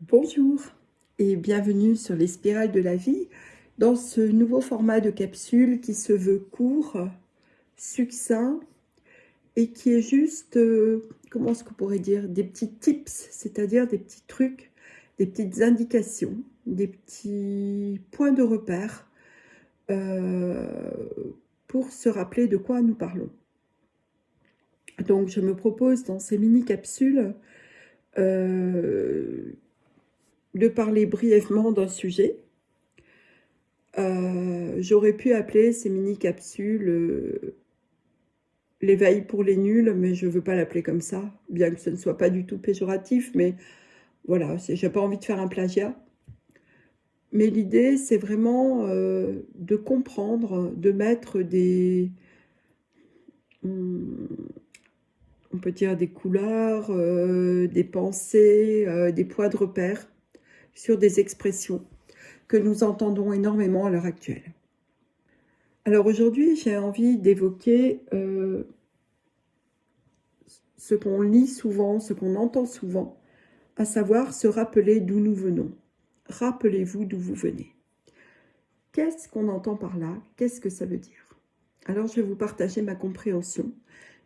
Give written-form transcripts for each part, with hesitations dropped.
Bonjour et bienvenue sur les spirales de la vie dans ce nouveau format de capsule qui se veut court, succinct et qui est juste, comment est-ce qu'on pourrait dire, des petits tips, c'est-à-dire des petits trucs, des petites indications, des petits points de repère pour se rappeler de quoi nous parlons. Donc je me propose dans ces mini-capsules de parler brièvement d'un sujet. J'aurais pu appeler ces mini-capsules l'éveil pour les nuls, mais je ne veux pas l'appeler comme ça, bien que ce ne soit pas du tout péjoratif, mais voilà, j'ai pas envie de faire un plagiat. Mais l'idée, c'est vraiment de comprendre, de mettre on peut dire des couleurs, des pensées, des points de repère sur des expressions que nous entendons énormément à l'heure actuelle. Alors aujourd'hui, j'ai envie d'évoquer ce qu'on lit souvent, ce qu'on entend souvent, à savoir se rappeler d'où nous venons. Rappelez-vous d'où vous venez. Qu'est-ce qu'on entend par là? Qu'est-ce que ça veut dire? Alors je vais vous partager ma compréhension.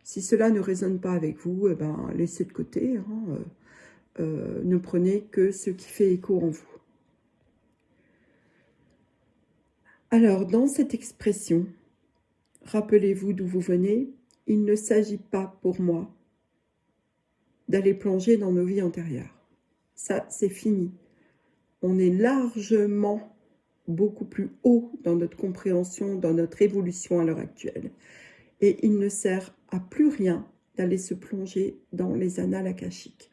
Si cela ne résonne pas avec vous, laissez de côté. Ne prenez que ce qui fait écho en vous. Alors, dans cette expression, rappelez-vous d'où vous venez, il ne s'agit pas pour moi d'aller plonger dans nos vies antérieures. Ça, c'est fini. On est largement beaucoup plus haut dans notre compréhension, dans notre évolution à l'heure actuelle. Et il ne sert à plus rien d'aller se plonger dans les annales akashiques.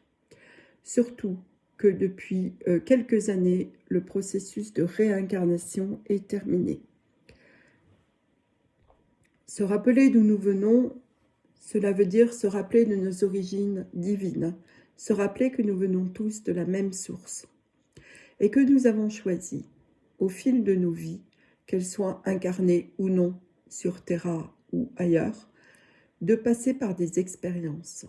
Surtout que depuis quelques années, le processus de réincarnation est terminé. Se rappeler d'où nous venons, cela veut dire se rappeler de nos origines divines, se rappeler que nous venons tous de la même source et que nous avons choisi, au fil de nos vies, qu'elles soient incarnées ou non sur Terra ou ailleurs, de passer par des expériences.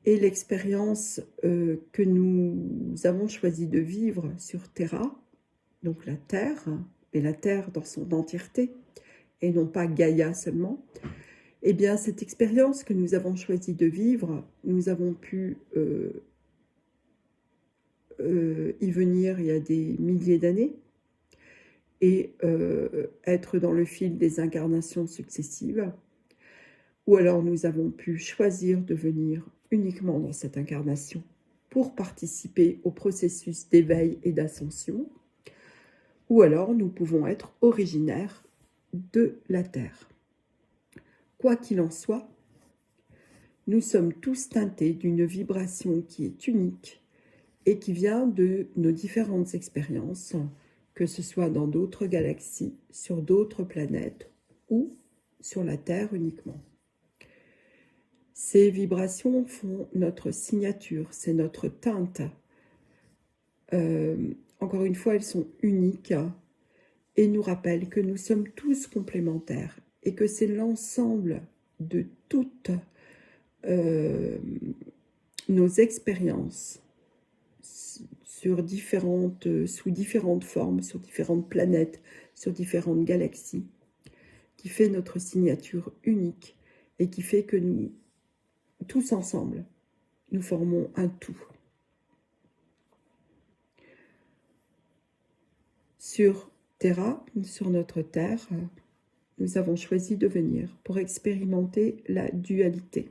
Et l'expérience que nous avons choisi de vivre sur Terra, donc la Terre, et la Terre dans son entièreté, et non pas Gaïa seulement, eh bien cette expérience que nous avons choisi de vivre, nous avons pu y venir il y a des milliers d'années et être dans le fil des incarnations successives, ou alors nous avons pu choisir de venir uniquement dans cette incarnation pour participer au processus d'éveil et d'ascension, ou alors nous pouvons être originaires de la Terre. Quoi qu'il en soit, nous sommes tous teintés d'une vibration qui est unique et qui vient de nos différentes expériences, que ce soit dans d'autres galaxies, sur d'autres planètes ou sur la Terre uniquement. Ces vibrations font notre signature, c'est notre teinte. Encore une fois, elles sont uniques et nous rappellent que nous sommes tous complémentaires et que c'est l'ensemble de toutes nos expériences sous différentes formes, sur différentes planètes, sur différentes galaxies, qui fait notre signature unique et qui fait que nous, tous ensemble, nous formons un tout. Sur Terra, sur notre Terre, nous avons choisi de venir pour expérimenter la dualité,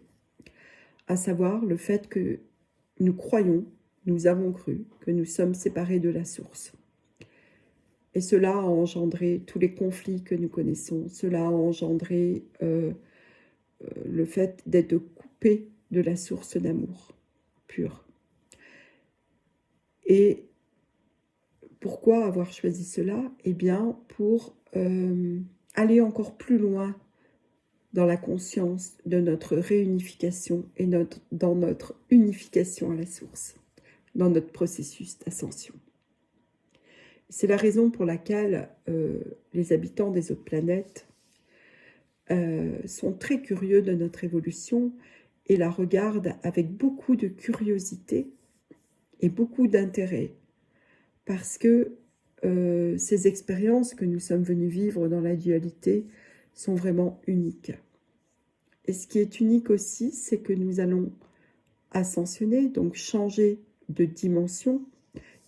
à savoir le fait que nous croyons, nous avons cru que nous sommes séparés de la source. Et cela a engendré tous les conflits que nous connaissons, cela a engendré le fait d'être coupé de la source d'amour pur. Et pourquoi avoir choisi cela? Eh bien, pour aller encore plus loin dans la conscience de notre réunification et dans notre unification à la source, dans notre processus d'ascension. C'est la raison pour laquelle les habitants des autres planètes sont très curieux de notre évolution et la regardent avec beaucoup de curiosité et beaucoup d'intérêt parce que ces expériences que nous sommes venus vivre dans la dualité sont vraiment uniques. Et ce qui est unique aussi, c'est que nous allons ascensionner, donc changer de dimension,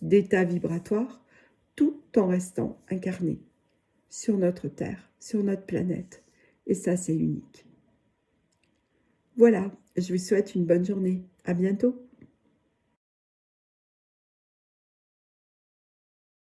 d'état vibratoire, tout en restant incarné sur notre Terre, sur notre planète. Et ça, c'est unique. Voilà, je vous souhaite une bonne journée. À bientôt.